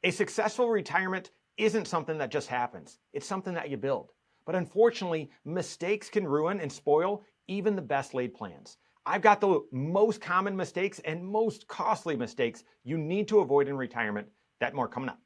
A successful retirement isn't something that just happens. It's something that you build. But unfortunately, mistakes can ruin and spoil even the best laid plans. I've got the most common mistakes and most costly mistakes you need to avoid in retirement. That more coming up.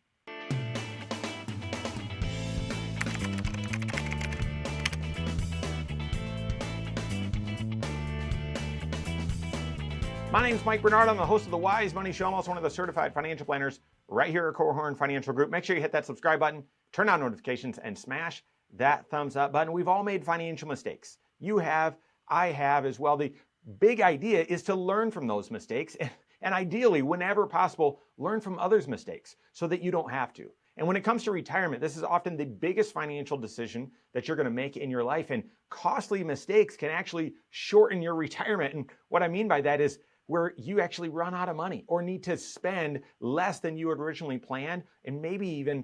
My name is Mike Bernard. I'm the host of the Wise Money Show. I'm also one of the certified financial planners right here at Korhorn Financial Group. Make sure you hit that subscribe button, turn on notifications, and smash that thumbs up button. We've all made financial mistakes. You have, I have as well. The big idea is to learn from those mistakes and ideally, whenever possible, learn from others' mistakes so that you don't have to. And when it comes to retirement, this is often the biggest financial decision that you're going to make in your life. And costly mistakes can actually shorten your retirement. And what I mean by that is where you actually run out of money or need to spend less than you had originally planned, and maybe even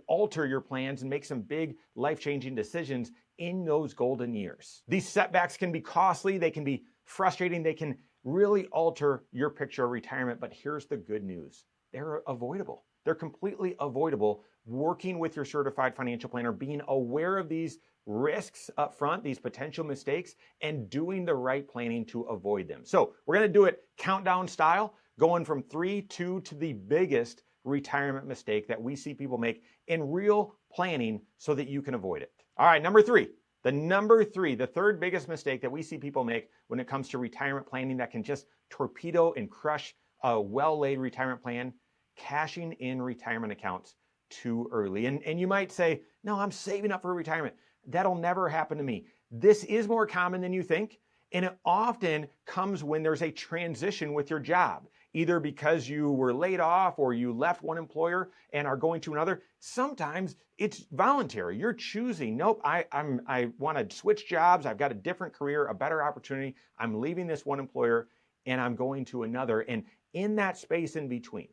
alter your plans and make some big life-changing decisions in those golden years. These setbacks can be costly, they can be frustrating, they can really alter your picture of retirement, but here's the good news. They're avoidable. They're completely avoidable. Working with your certified financial planner, being aware of these risks up front, these potential mistakes, and doing the right planning to avoid them. So we're going to do it countdown style, going from 3, 2 to the biggest retirement mistake that we see people make in real planning so that you can avoid it. All right, number 3. The third biggest mistake that we see people make when it comes to retirement planning that can just torpedo and crush a well-laid retirement plan: cashing in retirement accounts too early. And you might say, no, I'm saving up for retirement. That'll never happen to me. This is more common than you think, and it often comes when there's a transition with your job, either because you were laid off or you left one employer and are going to another. Sometimes it's voluntary. You're choosing, nope, I want to switch jobs. I've got a different career, a better opportunity. I'm leaving this one employer and I'm going to another. And in that space in between,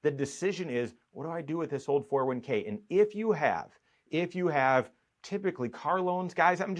the decision is, what do I do with this old 401k? And if you have typically car loans, guys, I'm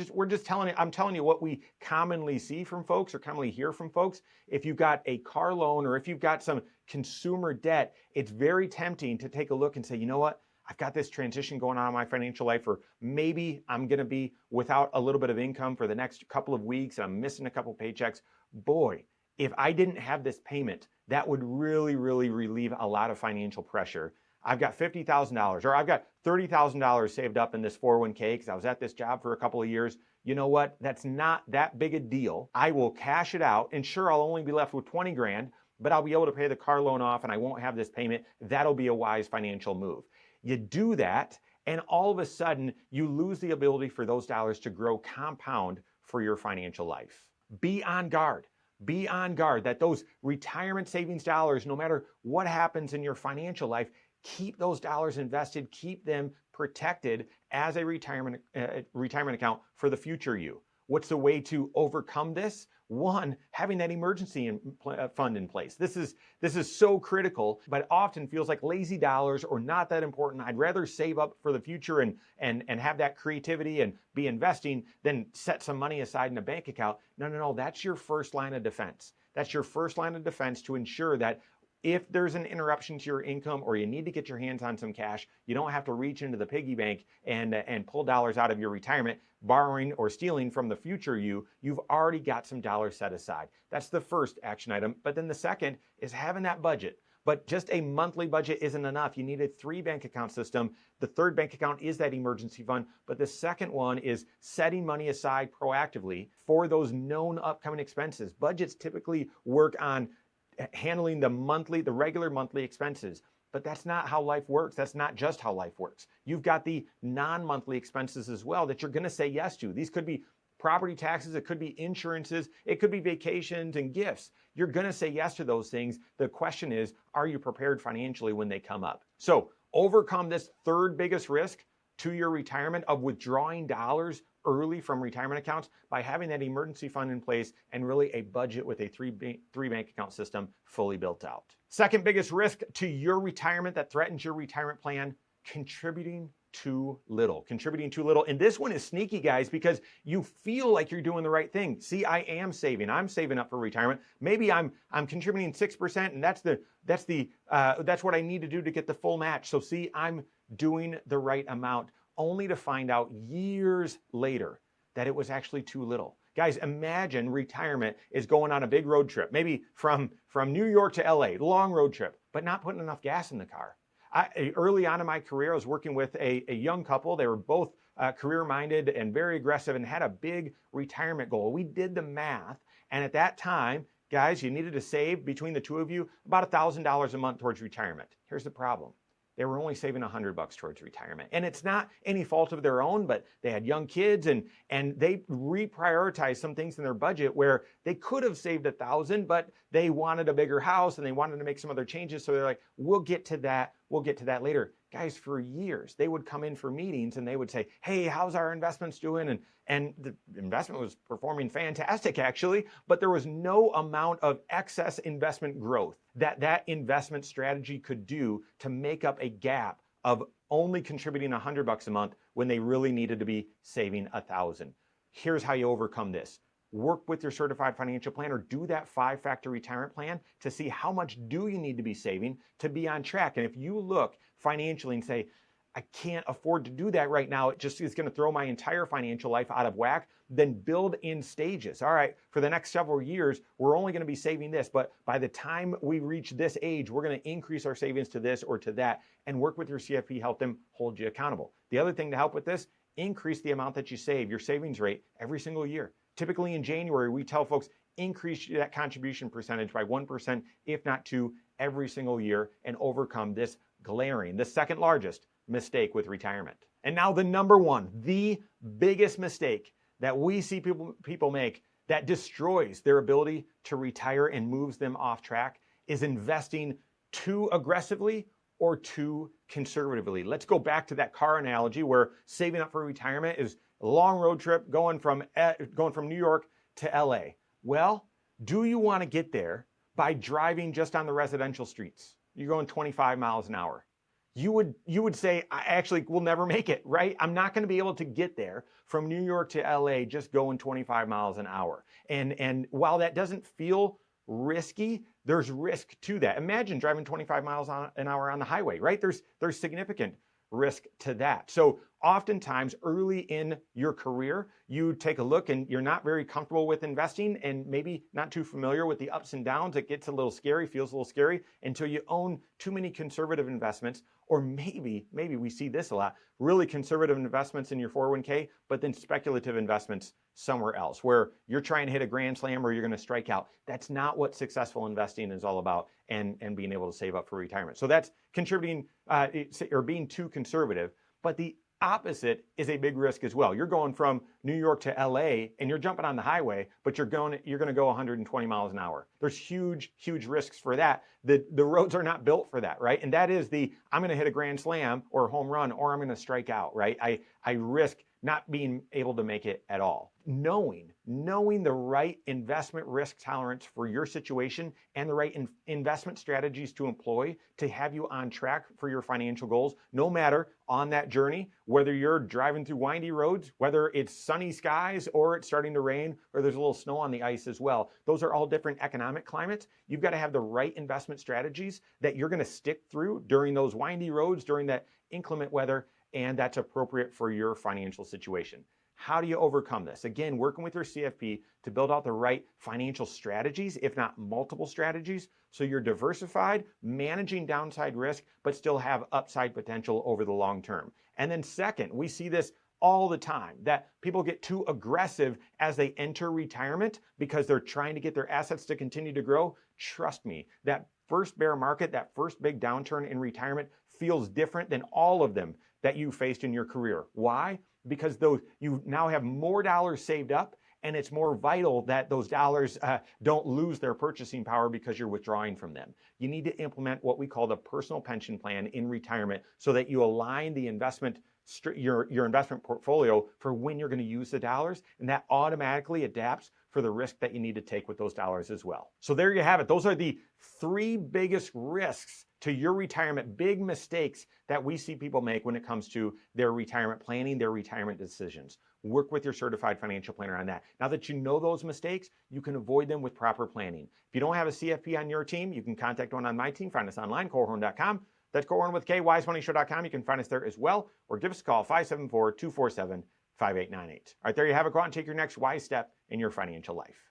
telling you what we commonly see from folks or commonly hear from folks. If you've got a car loan or if you've got some consumer debt, it's very tempting to take a look and say, you know what? I've got this transition going on in my financial life, or maybe I'm going to be without a little bit of income for the next couple of weeks and I'm missing a couple of paychecks. Boy, if I didn't have this payment, that would really, really relieve a lot of financial pressure. I've got $50,000 or I've got $30,000 saved up in this 401k because I was at this job for a couple of years. You know what? That's not that big a deal. I will cash it out, and sure, I'll only be left with 20 grand, but I'll be able to pay the car loan off and I won't have this payment. That'll be a wise financial move. You do that, and all of a sudden, you lose the ability for those dollars to grow compound for your financial life. Be on guard. Be on guard that those retirement savings dollars, no matter what happens in your financial life, keep those dollars invested, keep them protected as a retirement account for the future you. What's the way to overcome this? One, having that emergency fund in place. This is so critical, but often feels like lazy dollars or not that important. I'd rather save up for the future and have that creativity and be investing than set some money aside in a bank account. No, that's your first line of defense. That's your first line of defense to ensure that if there's an interruption to your income or you need to get your hands on some cash, you don't have to reach into the piggy bank and pull dollars out of your retirement, borrowing or stealing from the future you. You've already got some dollars set aside. That's the first action item. But then the second is having that budget. But just a monthly budget isn't enough. You need a 3-bank account system. The third bank account is that emergency fund. But the second one is setting money aside proactively for those known upcoming expenses. Budgets typically work on handling the regular monthly expenses. But that's not how life works. That's not just how life works. You've got the non-monthly expenses as well that you're going to say yes to. These could be property taxes, it could be insurances, it could be vacations and gifts. You're going to say yes to those things. The question is, are you prepared financially when they come up? So overcome this third biggest risk to your retirement of withdrawing dollars early from retirement accounts by having that emergency fund in place and really a budget with a three-bank account system fully built out. Second biggest risk to your retirement that threatens your retirement plan: contributing too little, contributing too little. And this one is sneaky, guys, because you feel like you're doing the right thing. See, I am saving. I'm saving up for retirement. Maybe I'm contributing 6%, and that's what I need to do to get the full match. So see, I'm doing the right amount, only to find out years later that it was actually too little. Guys, imagine retirement is going on a big road trip, maybe from New York to LA, long road trip, but not putting enough gas in the car. Early on in my career, I was working with a young couple. They were both career-minded and very aggressive and had a big retirement goal. We did the math, and at that time, guys, you needed to save, between the two of you, about $1,000 a month towards retirement. Here's the problem. They were only saving $100 towards retirement. And it's not any fault of their own, but they had young kids and they reprioritized some things in their budget where they could have saved $1,000, but they wanted a bigger house and they wanted to make some other changes. So they're like, we'll get to that later. Guys, for years, they would come in for meetings and they would say, hey, how's our investments doing? And the investment was performing fantastic, actually, but there was no amount of excess investment growth that investment strategy could do to make up a gap of only contributing $100 a month when they really needed to be saving $1,000. Here's how you overcome this. Work with your certified financial planner, do that 5-factor retirement plan to see how much do you need to be saving to be on track. And if you look financially and say, I can't afford to do that right now, it just is going to throw my entire financial life out of whack, then build in stages. All right, for the next several years, we're only going to be saving this, but by the time we reach this age, we're going to increase our savings to this or to that, and work with your CFP, help them hold you accountable. The other thing to help with this, increase the amount that you save, your savings rate, every single year. Typically in January, we tell folks, increase that contribution percentage by 1%, if not 2%, every single year, and overcome this glaring, the second largest mistake with retirement. And now the number one, the biggest mistake that we see people make that destroys their ability to retire and moves them off track is investing too aggressively or too conservatively. Let's go back to that car analogy where saving up for retirement is a long road trip going from New York to LA. Well, do you want to get there by driving just on the residential streets? You're going 25 miles an hour. You would say, I actually will never make it, right? I'm not going to be able to get there from New York to LA just going 25 miles an hour. And while that doesn't feel risky, there's risk to that. Imagine driving 25 miles an hour on the highway, right? There's significant risk to that. So oftentimes early in your career, you take a look and you're not very comfortable with investing and maybe not too familiar with the ups and downs. It gets a little scary, feels a little scary until you own too many conservative investments, or maybe we see this a lot, really conservative investments in your 401k, but then speculative investments somewhere else where you're trying to hit a grand slam or you're going to strike out. That's not what successful investing is all about, and being able to save up for retirement. So that's contributing or being too conservative. But the opposite is a big risk as well. You're going from New York to LA and you're jumping on the highway, but you're going to go 120 miles an hour. There's huge risks for that. The roads are not built for that, right? And that is I'm going to hit a grand slam or a home run, or I'm going to strike out, right? I risk not being able to make it at all. Knowing the right investment risk tolerance for your situation and the right investment strategies to employ to have you on track for your financial goals, no matter on that journey, whether you're driving through windy roads, whether it's sunny skies or it's starting to rain or there's a little snow on the ice as well. Those are all different economic climates. You've got to have the right investment strategies that you're going to stick through during those windy roads, during that inclement weather, and that's appropriate for your financial situation. How do you overcome this? Again, working with your CFP to build out the right financial strategies, if not multiple strategies, so you're diversified, managing downside risk, but still have upside potential over the long term. And then second, we see this all the time, that people get too aggressive as they enter retirement because they're trying to get their assets to continue to grow. Trust me, that first bear market, that first big downturn in retirement feels different than all of them that you faced in your career. Why? Because you now have more dollars saved up, and it's more vital that those dollars don't lose their purchasing power because you're withdrawing from them. You need to implement what we call the personal pension plan in retirement so that you align the your investment portfolio for when you're going to use the dollars, and that automatically adapts for the risk that you need to take with those dollars as well. So there you have it. Those are the 3 biggest risks to your retirement, big mistakes that we see people make when it comes to their retirement planning, their retirement decisions. Work with your certified financial planner on that. Now that you know those mistakes, you can avoid them with proper planning. If you don't have a CFP on your team, you can contact one on my team. Find us online, Korhorn.com. That's Korhorn with K, wisemoneyshow.com. You can find us there as well, or give us a call, 574-247-5898. All right, there you have it. Go out and take your next wise step in your financial life.